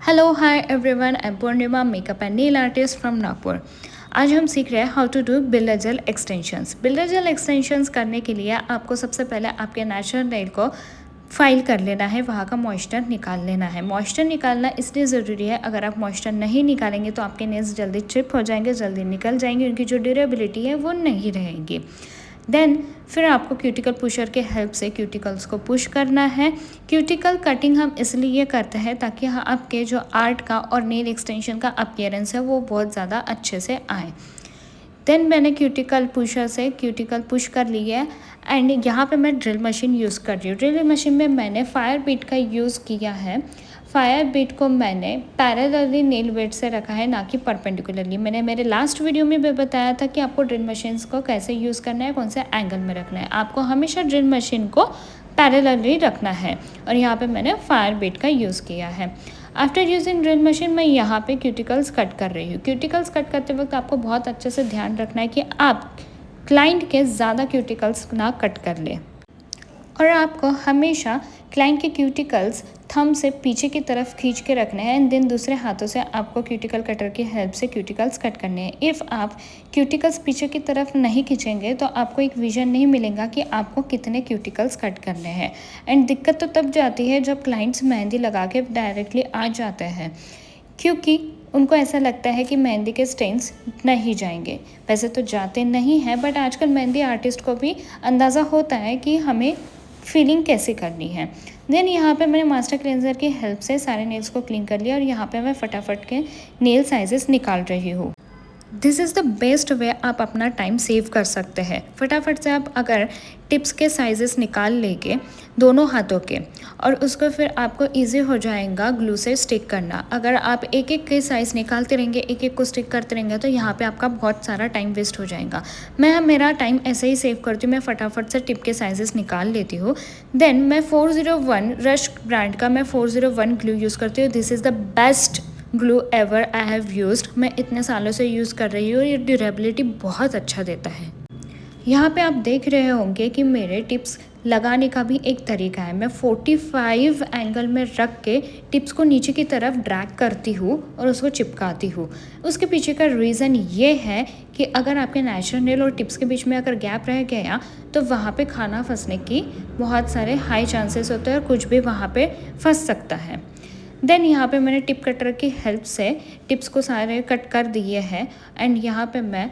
Hello hi everyone, I am Purnima, makeup and nail artist from Nagpur. आज हम सीख रहे हैं how to do builder gel extensions. Builder gel extensions करने के लिए आपको सबसे पहले आपके नेचुरल नेल को फाइल कर लेना है, वहाँ का मॉइस्चर निकाल लेना है। मॉइस्चर निकालना इसलिए ज़रूरी है, अगर आप मॉइस्चर नहीं निकालेंगे तो आपके नेल्स जल्दी चिप हो जाएंगे, जल्दी निकल जाएंगे, उनकी जो ड्यूरेबिलिटी है वो नहीं रहेगी। देन फिर आपको क्यूटिकल पुशर के हेल्प से क्यूटिकल्स को पुश करना है। क्यूटिकल कटिंग हम इसलिए करते हैं ताकि आपके जो आर्ट का और नेल एक्सटेंशन का अपीयरेंस है वो बहुत ज़्यादा अच्छे से आए। देन मैंने क्यूटिकल पुशर से क्यूटिकल पुश कर ली है एंड यहाँ पे मैं ड्रिल मशीन यूज़ कर रही हूँ। ड्रिल मशीन में मैंने फायर बीट का यूज़ किया है। फायर बीट को मैंने पैरेलली नेल बेड से रखा है, ना कि परपेंडिकुलरली। मैंने मेरे लास्ट वीडियो में भी बताया था कि आपको ड्रिल मशीन्स को कैसे यूज़ करना है, कौन से एंगल में रखना है। आपको हमेशा ड्रिल मशीन को पैरेलली रखना है और यहाँ पे मैंने फायर बीट का यूज़ किया है। आफ्टर यूजिंग ड्रिल मशीन मैं यहाँ पे क्यूटिकल्स कट कर रही हूँ। क्यूटिकल्स कट करते वक्त आपको बहुत अच्छे से ध्यान रखना है कि आप क्लाइंट के ज़्यादा क्यूटिकल्स ना कट कर लें और आपको हमेशा क्लाइंट के क्यूटिकल्स थंब से पीछे की तरफ खींच के रखने हैं एंड देन दूसरे हाथों से आपको क्यूटिकल कटर की हेल्प से क्यूटिकल्स कट करने हैं। इफ़ आप क्यूटिकल्स पीछे की तरफ नहीं खींचेंगे तो आपको एक विजन नहीं मिलेगा कि आपको कितने क्यूटिकल्स कट करने हैं। एंड दिक्कत तो तब जाती है जब क्लाइंट्स मेहंदी लगा के डायरेक्टली आ जाते हैं, क्योंकि उनको ऐसा लगता है कि मेहंदी के स्टेन्स नहीं जाएंगे। वैसे तो जाते नहीं हैं, बट आजकल मेहंदी आर्टिस्ट को भी अंदाज़ा होता है कि हमें फीलिंग कैसे करनी है। देन यहाँ पे मैंने मास्टर क्लेंजर की हेल्प से सारे नेल्स को क्लीन कर लिया और यहाँ पे मैं फटाफट के नेल साइजेस निकाल रही हूँ। दिस इज़ द बेस्ट वे आप अपना टाइम सेव कर सकते हैं। फटाफट से आप अगर टिप्स के साइजेस निकाल लेंगे दोनों हाथों के, और उसको फिर आपको इजी हो जाएगा ग्लू से स्टिक करना। अगर आप एक एक के साइज़ निकालते रहेंगे, एक एक को स्टिक करते रहेंगे, तो यहाँ पे आपका बहुत सारा टाइम वेस्ट हो जाएगा। मैं मेरा टाइम ऐसे ही सेव करती हूँ, मैं फटाफट से टिप के साइजेस निकाल लेती हूँ। देन मैं 401 रश ब्रांड का मैं 401 ग्लू यूज़ करती हूँ। This is the best glue ever I have used. मैं इतने सालों से यूज़ कर रही हूँ, ये ड्यूरेबिलिटी बहुत अच्छा देता है। यहाँ पे आप देख रहे होंगे कि मेरे टिप्स लगाने का भी एक तरीका है। मैं 45 एंगल में रख के टिप्स को नीचे की तरफ ड्रैग करती हूँ और उसको चिपकाती हूँ। उसके पीछे का रीज़न ये है कि अगर आपके नेचुरल नेल और टिप्स के बीच में अगर गैप रह गया तो वहाँ पे खाना फंसने की बहुत सारे हाई चांसेस होते हैं और कुछ भी वहाँ पे फंस सकता है। देन यहाँ पे मैंने टिप कटर की हेल्प से टिप्स को सारे कट कर दिए हैं एंड यहाँ पे मैं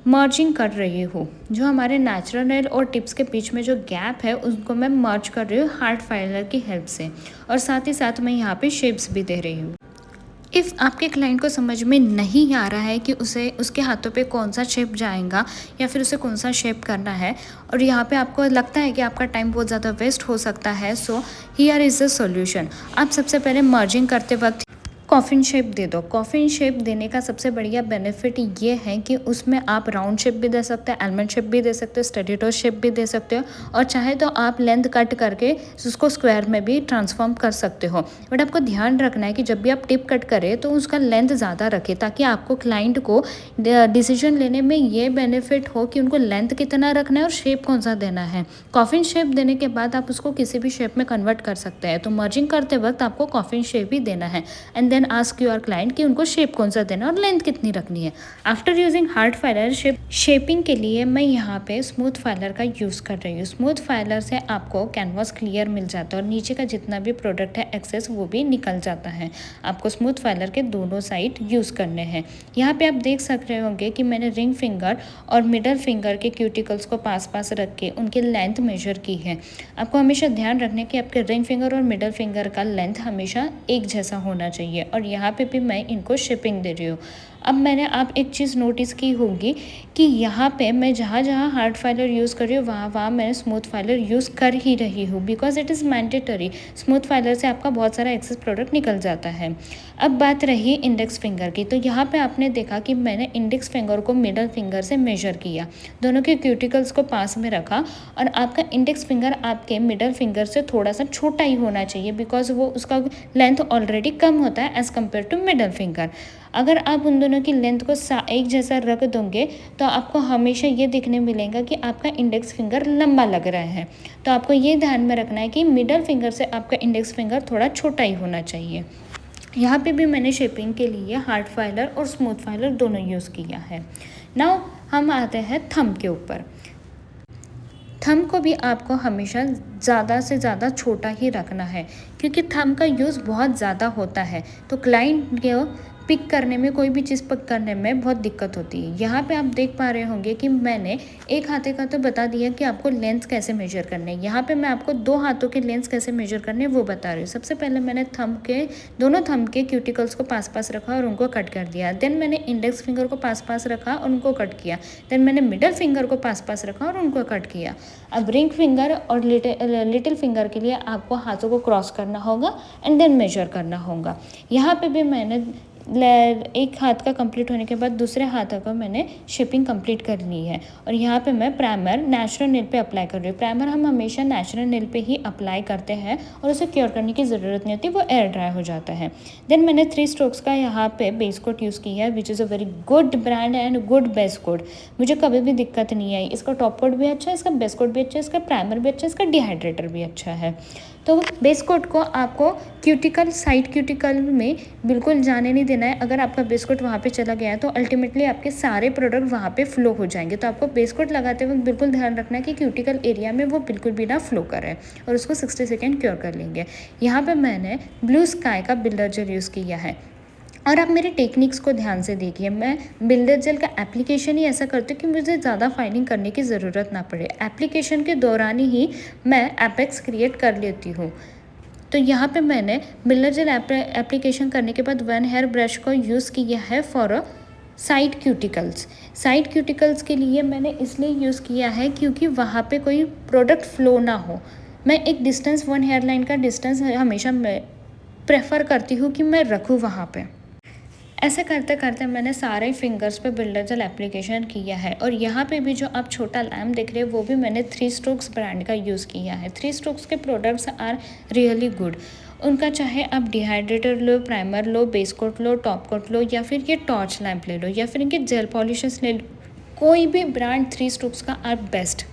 मर्जिंग कर रही हूँ। जो हमारे नेचुरल नेल और टिप्स के बीच में जो गैप है उसको मैं मर्ज कर रही हूँ हार्ड फाइलर की हेल्प से, और साथ ही साथ मैं यहाँ पे शेप्स भी दे रही हूँ। इफ़ आपके क्लाइंट को समझ में नहीं आ रहा है कि उसे उसके हाथों पे कौन सा शेप जाएगा या फिर उसे कौन सा शेप करना है, और यहाँ पे आपको लगता है कि आपका टाइम बहुत ज़्यादा वेस्ट हो सकता है, so here is the solution. आप सबसे पहले मर्जिंग करते वक्त कॉफिन शेप दे दो। कॉफिन शेप देने का सबसे बढ़िया बेनिफिट ये है कि उसमें आप राउंड शेप भी दे सकते हो, आलमंड शेप भी दे सकते हो, स्टडीटो शेप भी दे सकते हो, और चाहे तो आप लेंथ कट करके उसको स्क्वायर में भी ट्रांसफॉर्म कर सकते हो। बट आपको ध्यान रखना है कि जब भी आप टिप कट करें तो उसका लेंथ ज़्यादा रखें, ताकि आपको क्लाइंट को डिसीजन लेने में ये बेनिफिट हो कि उनको लेंथ कितना रखना है और शेप कौन सा देना है। कॉफिन शेप देने के बाद आप उसको किसी भी शेप में कन्वर्ट कर सकते हैं। तो मर्जिंग करते वक्त आपको कॉफिन शेप ही देना है and then ask your client कि उनको शेप कौन सा देना और लेंथ कितनी रखनी है। After using hard filer shaping के लिए मैं यहाँ पे स्मूथ फाइलर का यूज़ कर रही हूँ। स्मूथ फाइलर से आपको कैनवास क्लियर मिल जाता है और नीचे का जितना भी प्रोडक्ट है एक्सेस वो भी निकल जाता है। आपको स्मूथ फाइलर के दोनों साइड यूज़ करने हैं। यहाँ पे आप देख सक रहे होंगे कि मैंने रिंग फिंगर और मिडल फिंगर के क्यूटिकल्स को पास पास रख के उनकी लेंथ मेजर की है। आपको हमेशा ध्यान रखने कि आपके रिंग फिंगर और मिडल फिंगर का लेंथ हमेशा एक जैसा होना चाहिए, और यहाँ पे भी मैं इनको शेपिंग दे रही हूँ। अब मैंने आप एक चीज़ नोटिस की होगी कि यहाँ पे मैं जहाँ जहाँ हार्ड फाइलर यूज़ कर रही हूँ वहाँ वहाँ मैं स्मूथ फाइलर यूज़ कर ही रही हूँ, because it is mandatory. Smooth filer से आपका बहुत सारा एक्सेस प्रोडक्ट निकल जाता है। अब बात रही इंडेक्स फिंगर की, तो यहाँ पे आपने देखा कि मैंने इंडेक्स फिंगर को मिडल फिंगर से मेजर किया, दोनों के क्यूटिकल्स को पास में रखा, और आपका इंडेक्स फिंगर आपके मिडल फिंगर से थोड़ा सा छोटा ही होना चाहिए, बिकॉज वो उसका लेंथ ऑलरेडी कम होता है as compare to middle finger. अगर आप उन दोनों की लेंथ को एक जैसा रख दोगे तो आपको हमेशा ये देखने मिलेगा कि आपका इंडेक्स फिंगर लंबा लग रहा है। तो आपको ये ध्यान में रखना है कि मिडल फिंगर से आपका इंडेक्स फिंगर थोड़ा छोटा ही होना चाहिए। यहाँ पे भी मैंने शेपिंग के लिए हार्ड फाइलर और स्मूथ फाइलर दोनों यूज़ किया है। नाउ हम आते हैं थंब के ऊपर। थंब को भी आपको हमेशा ज़्यादा से ज़्यादा छोटा ही रखना है, क्योंकि थंब का यूज़ बहुत ज़्यादा होता है तो क्लाइंट को पिक करने में, कोई भी चीज़ पिक करने में बहुत दिक्कत होती है। यहाँ पे आप देख पा रहे होंगे कि मैंने एक हाथे का तो बता दिया कि आपको लेंस कैसे मेजर करने हैं। यहाँ पे मैं आपको 2 हाथों के लेंस कैसे मेजर करने हैं वो बता रही हूँ। सबसे पहले मैंने दोनों थंब के क्यूटिकल्स को पास पास रखा और उनको कट कर दिया। देन मैंने इंडेक्स फिंगर को पास पास रखा और उनको कट किया। देन मैंने मिडल फिंगर को पास पास रखा और उनको कट किया। अब रिंग फिंगर और लिटिल फिंगर के लिए आपको हाथों को क्रॉस करना होगा एंड देन मेजर करना होगा। यहाँ पे भी मैंने एक हाथ का कंप्लीट होने के बाद दूसरे हाथ को मैंने शेपिंग कंप्लीट कर ली है। और यहाँ पे मैं प्राइमर नेचुरल नेल पे अप्लाई कर रही हूँ। प्राइमर हम हमेशा नेचुरल नेल पे ही अप्लाई करते हैं और उसे क्योर करने की ज़रूरत नहीं होती, वो एयर ड्राई हो जाता है। देन मैंने 3 स्ट्रोक्स का यहाँ पे बेस कोट यूज़ किया है, which is a very good brand and good base coat. मुझे कभी भी दिक्कत नहीं आई। इसका टॉप कोट भी अच्छा है, इसका बेस कोट भी अच्छा है, इसका प्राइमर भी अच्छा है, इसका डिहाइड्रेटर भी अच्छा है। तो बेस कोट को आपको क्यूटिकल, साइड क्यूटिकल में बिल्कुल जाने नहीं देना है। अगर आपका बेस कोट वहाँ पे चला गया है तो अल्टीमेटली आपके सारे प्रोडक्ट वहाँ पे फ्लो हो जाएंगे। तो आपको बेस कोट लगाते वक्त बिल्कुल ध्यान रखना है कि क्यूटिकल एरिया में वो बिल्कुल भी ना फ्लो करे और उसको 60 सेकेंड क्योर कर लेंगे। यहाँ पर मैंने ब्लू स्काई का बिल्डर जेल यूज़ किया है। और आप मेरे टेक्निक्स को ध्यान से देखिए। मैं बिल्डर जेल का एप्लीकेशन ही ऐसा करती हूँ कि मुझे ज़्यादा फाइलिंग करने की ज़रूरत ना पड़े। एप्लीकेशन के दौरान ही मैं एपेक्स क्रिएट कर लेती हूँ। तो यहाँ पे मैंने बिल्डर जेल एप्लीकेशन करने के बाद 1 हेयर ब्रश को यूज़ किया है for side cuticles. Side cuticles के लिए मैंने इसलिए यूज़ किया है क्योंकि वहाँ पे कोई प्रोडक्ट फ्लो ना हो। मैं एक डिस्टेंस, 1 हेयर लाइन का डिस्टेंस हमेशा मैं प्रेफर करती हूँ कि मैं रखूँ वहाँ पे। ऐसे करते करते मैंने सारे फिंगर्स पे बिल्डर जेल एप्लीकेशन किया है। और यहाँ पे भी जो आप छोटा लैम्प देख रहे हैं वो भी मैंने 3 स्ट्रोक्स ब्रांड का यूज़ किया है। 3 स्ट्रोक्स के प्रोडक्ट्स आर रियली गुड। उनका चाहे आप डिहाइड्रेटर लो, प्राइमर लो, बेस कोट लो, टॉप कोट लो या फिर ये टॉर्च लैम्प ले लो या फिर इनके जेल पॉलिशेस ले लो, कोई भी ब्रांड 3 स्ट्रोक्स का आर बेस्ट।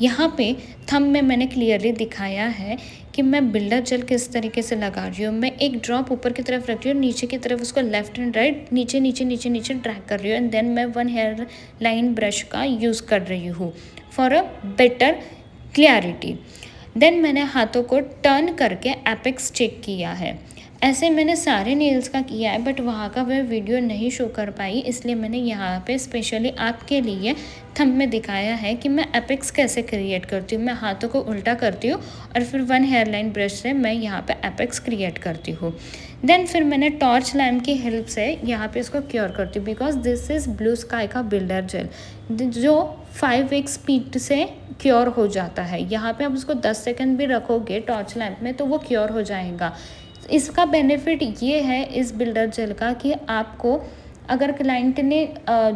यहाँ पे थंब में मैंने क्लियरली दिखाया है कि मैं बिल्डर जेल किस तरीके से लगा रही हूँ। मैं एक ड्रॉप ऊपर की तरफ रख रही हूँ, नीचे की तरफ उसको लेफ्ट एंड राइट, नीचे नीचे नीचे नीचे ड्रैग कर रही हूँ एंड देन मैं 1 हेयर लाइन ब्रश का यूज़ कर रही हूँ for a better clarity. Then मैंने हाथों को टर्न करके एपेक्स चेक किया है। ऐसे मैंने सारे नेल्स का किया है बट वहाँ का वह वीडियो नहीं शो कर पाई, इसलिए मैंने यहाँ पे स्पेशली आपके लिए थंब में दिखाया है कि मैं एपेक्स कैसे क्रिएट करती हूँ। मैं हाथों को उल्टा करती हूँ और फिर 1 हेयर लाइन ब्रश से मैं यहाँ पे एपेक्स क्रिएट करती हूँ। देन फिर मैंने टॉर्च लैम्प की हेल्प से यहाँ पे इसको क्योर करती हूँ, because this is blue sky का बिल्डर जेल जो 5x स्पीड से क्योर हो जाता है। यहाँ पे आप उसको 10 सेकेंड भी रखोगे टॉर्च लैम्प में तो वो क्योर हो जाएगा। इसका बेनिफिट ये है इस बिल्डर जेल का कि आपको अगर क्लाइंट ने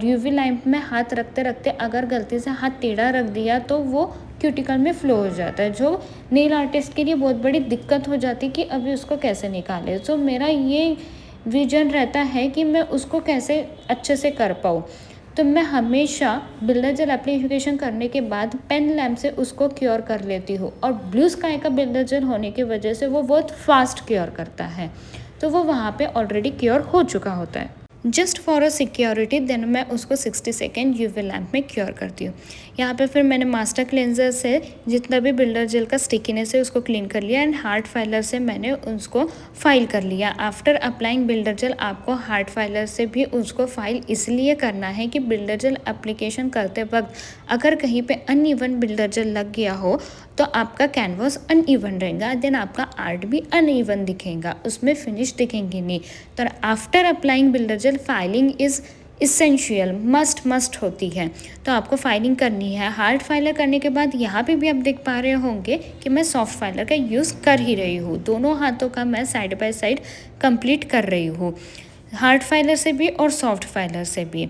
यूवी लैम्प में हाथ रखते रखते अगर गलती से हाथ टेढ़ा रख दिया तो वो क्यूटिकल में फ्लो हो जाता है, जो नेल आर्टिस्ट के लिए बहुत बड़ी दिक्कत हो जाती है कि अभी उसको कैसे निकाले। तो मेरा ये विजन रहता है कि मैं उसको कैसे अच्छे से कर पाऊँ। तो मैं हमेशा बिल्डर जेल एप्लीकेशन करने के बाद पेन लैम्प से उसको क्योर कर लेती हूँ। और ब्लू स्काई का बिल्डर जेल होने की वजह से वो बहुत फास्ट क्योर करता है, तो वो वहाँ पे ऑलरेडी क्योर हो चुका होता है। Just for a security then मैं उसको 60 सेकेंड यूवी लैम्प में क्योर करती हूँ। यहाँ पे फिर मैंने मास्टर क्लेंजर से जितना भी बिल्डर जेल का स्टिकीनेस है उसको क्लीन कर लिया एंड हार्ड फाइलर से मैंने उसको फाइल कर लिया। आफ्टर अप्लाइंग बिल्डर जेल आपको हार्ड फाइलर से भी उसको फाइल इसलिए करना है कि बिल्डर जेल एप्लीकेशन करते वक्त अगर कहीं पे अनइवन बिल्डर जेल लग गया हो तो आपका कैनवास अनइवन रहेगा, देन आपका आर्ट भी अनइवन दिखेगा, उसमें फिनिश दिखेंगे नहीं। तो after applying builder gel filing is essential, must होती है। तो आपको फाइलिंग करनी है। हार्ड फाइलर करने के बाद यहाँ पे भी आप देख पा रहे होंगे कि मैं सॉफ्ट फाइलर का यूज़ कर ही रही हूँ। दोनों हाथों का मैं साइड बाय साइड कंप्लीट कर रही हूँ, हार्ड फाइलर से भी और सॉफ्ट फाइलर से भी।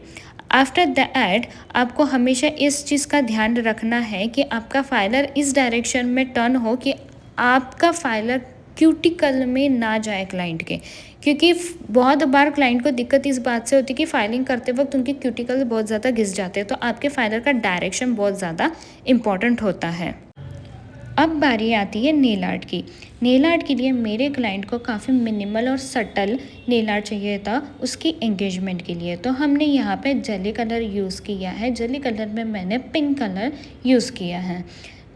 आफ्टर दैट आपको हमेशा इस चीज़ का ध्यान रखना है कि आपका फाइलर इस डायरेक्शन में टर्न हो कि आपका फाइलर क्यूटिकल में ना जाए क्लाइंट के, क्योंकि बहुत बार क्लाइंट को दिक्कत इस बात से होती है कि फाइलिंग करते वक्त उनके क्यूटिकल बहुत ज़्यादा घिस जाते हैं। तो आपके फाइलर का डायरेक्शन बहुत ज़्यादा इम्पॉर्टेंट होता है। अब बारी आती है नेल आर्ट की। नेल आर्ट के लिए मेरे क्लाइंट को काफ़ी मिनिमल और सटल नेल आर्ट चाहिए था उसकी एंगेजमेंट के लिए। तो हमने यहाँ पे जेली कलर यूज़ किया है। जेली कलर में मैंने पिंक कलर यूज़ किया है।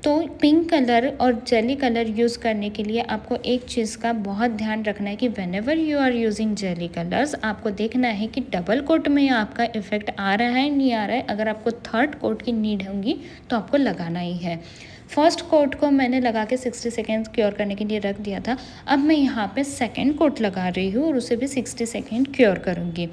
तो पिंक कलर और जेली कलर यूज़ करने के लिए आपको एक चीज़ का बहुत ध्यान रखना है कि whenever you are using jelly colours, आपको देखना है कि डबल कोट में आपका इफ़ेक्ट आ रहा है नहीं आ रहा है। अगर आपको थर्ड कोट की नीड होगी तो आपको लगाना ही है। फर्स्ट कोट को मैंने लगा के 60 सेकेंड्स क्योर करने के लिए रख दिया था। अब मैं यहाँ पे सेकेंड कोट लगा रही हूँ और उसे भी 60 सेकेंड क्योर करूँगी।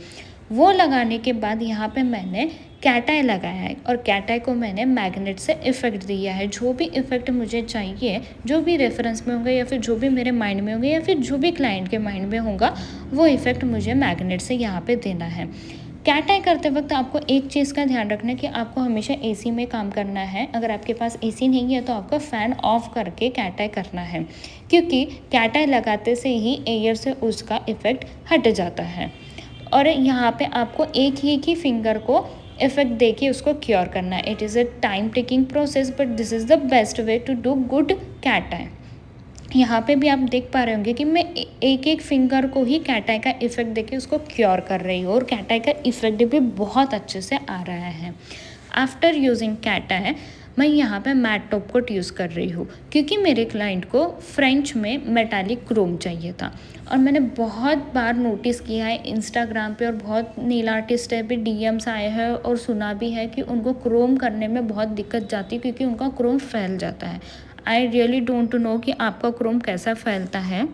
वो लगाने के बाद यहाँ पे मैंने कैट आई लगाया है और कैट आई को मैंने मैग्नेट से इफ़ेक्ट दिया है। जो भी इफ़ेक्ट मुझे चाहिए, जो भी रेफरेंस में होंगे या फिर जो भी मेरे माइंड में होंगे या फिर जो भी क्लाइंट के माइंड में होगा, वो इफ़ेक्ट मुझे मैग्नेट से यहाँ पे देना है। कैट आई करते वक्त आपको एक चीज़ का ध्यान रखना है कि आपको हमेशा एसी में काम करना है। अगर आपके पास एसी नहीं है तो आपको फ़ैन ऑफ करके कैट आई करना है, क्योंकि कैट आई लगाते से ही एयर से उसका इफ़ेक्ट हट जाता है। और यहाँ पे आपको एक ही फिंगर को इफ़ेक्ट देके उसको क्योर करना है। It is a time taking process but this is the best way to do good cat eye. यहाँ पे भी आप देख पा रहे होंगे कि मैं एक फिंगर को ही कैट आई का इफ़ेक्ट देके उसको क्योर कर रही हूँ और कैट आई का इफ़ेक्ट भी बहुत अच्छे से आ रहा है। आफ्टर यूजिंग कैट आई मैं यहाँ पे मैट टॉप कोट यूज़ कर रही हूँ, क्योंकि मेरे क्लाइंट को फ्रेंच में मेटालिक क्रोम चाहिए था। और मैंने बहुत बार नोटिस किया है इंस्टाग्राम पे और बहुत नेल आर्टिस्ट है भी डीएम्स आए हैं और सुना भी है कि उनको क्रोम करने में बहुत दिक्कत जाती है क्योंकि उनका क्रोम फैल जाता है। आई रियली डोंट नो कि आपका क्रोम कैसा फैलता है,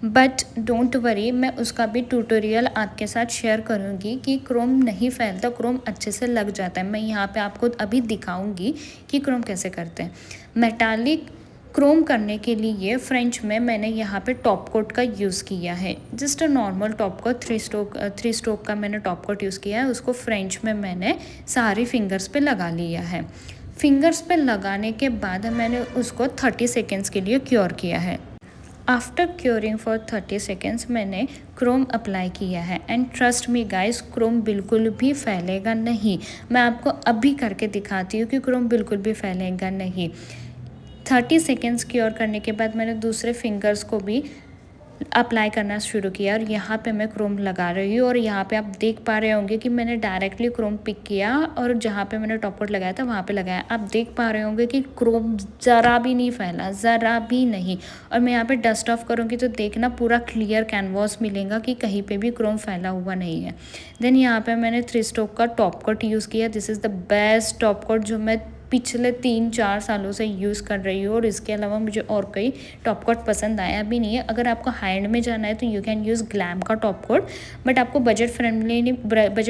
बट डोंट वरी, मैं उसका भी ट्यूटोरियल आपके साथ शेयर करूँगी कि क्रोम नहीं फैलता, क्रोम अच्छे से लग जाता है। मैं यहाँ पे आपको अभी दिखाऊंगी कि क्रोम कैसे करते हैं। मेटालिक क्रोम करने के लिए फ्रेंच में मैंने यहाँ पे टॉप कोट का यूज़ किया है। Just a normal top coat, three stroke का मैंने टॉप कोट यूज़ किया है। उसको फ्रेंच में मैंने सारी फिंगर्स पे लगा लिया है। फिंगर्स पे लगाने के बाद मैंने उसको 30 सेकेंड्स के लिए क्योर किया है। आफ्टर क्योरिंग फॉर 30 सेकेंड्स मैंने क्रोम अप्लाई किया है and trust me guys, Chrome बिल्कुल भी फैलेगा नहीं। मैं आपको अभी करके दिखाती हूँ कि क्रोम बिल्कुल भी फैलेगा नहीं। 30 सेकेंड्स क्योर करने के बाद मैंने दूसरे फिंगर्स को भी अप्लाई करना शुरू किया और यहाँ पे मैं क्रोम लगा रही हूँ। और यहाँ पे आप देख पा रहे होंगे कि मैंने डायरेक्टली क्रोम पिक किया और जहाँ पे मैंने टॉप कोट लगाया था वहाँ पे लगाया। आप देख पा रहे होंगे कि क्रोम ज़रा भी नहीं फैला, ज़रा भी नहीं। और मैं यहाँ पे डस्ट ऑफ करूँगी तो देखना पूरा क्लियर कैनवास मिलेगा कि कहीं पे भी क्रोम फैला हुआ नहीं है। देन यहाँ पे मैंने 3 स्ट्रोक का टॉप कोट यूज़ किया। This is the best top coat जो मैं पिछले 3-4 सालों से यूज़ कर रही हूँ और इसके अलावा मुझे और कोई टॉप कोट पसंद आया भी नहीं है। अगर आपको हाई एंड में जाना है तो यू कैन यूज़ ग्लैम का टॉप कोट, बट आपको बजट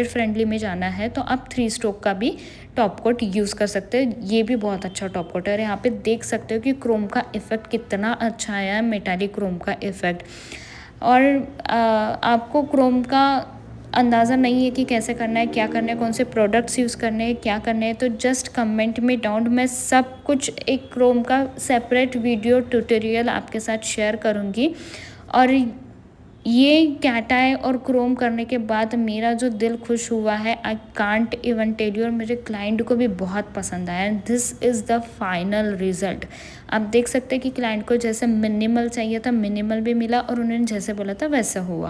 फ्रेंडली में जाना है तो आप 3 स्ट्रोक का भी टॉप कोट यूज़ कर सकते हो। ये भी बहुत अच्छा टॉप कोट है और यहाँ पे देख सकते हो कि क्रोम का इफ़ेक्ट कितना अच्छा आया है, मेटालिक क्रोम का इफ़ेक्ट। और आपको क्रोम का अंदाज़ा नहीं है कि कैसे करना है, क्या करना है, कौन से प्रोडक्ट्स यूज़ करने हैं, क्या करने हैं, तो जस्ट कमेंट में डाउन, मैं सब कुछ एक क्रोम का सेपरेट वीडियो ट्यूटोरियल आपके साथ शेयर करूँगी। और ये कैट आई और क्रोम करने के बाद मेरा जो दिल खुश हुआ है, I can't even tell you, और मेरे क्लाइंट को भी बहुत पसंद आया। This is the final result. आप देख सकते हैं कि क्लाइंट को जैसे मिनिमल चाहिए था मिनिमल भी मिला और उन्होंने जैसे बोला था वैसा हुआ।